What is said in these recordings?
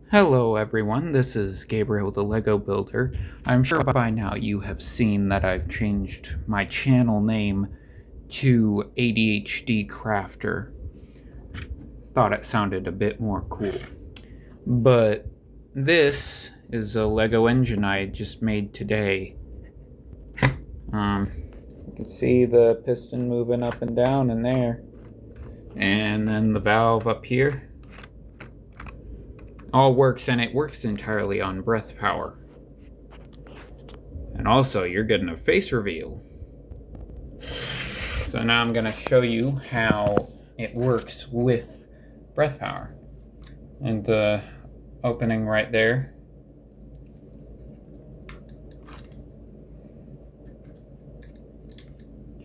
Hello everyone, this is Gabriel the Lego Builder. I'm sure by now you have seen that I've changed my channel name to ADHD Crafter. Thought it sounded a bit more cool. But this is a Lego engine I just made today. You can see the piston moving up and down in there. And then the valve up here. All works, and it works entirely on breath power. And also, you're getting a face reveal. So now I'm going to show you how it works with breath power. And the opening right there.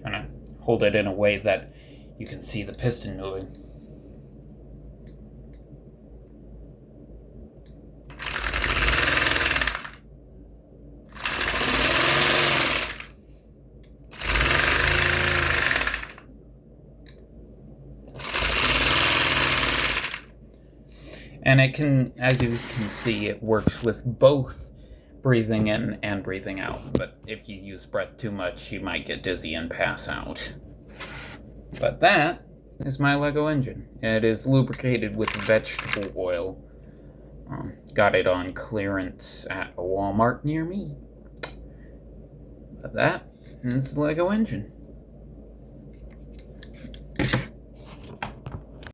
Trying to hold it in a way that you can see the piston moving. And it can, as you can see, it works with both breathing in and breathing out. But if you use breath too much, you might get dizzy and pass out. But that is my Lego engine. It is lubricated with vegetable oil. Got it on clearance at a Walmart near me. But that is the Lego engine.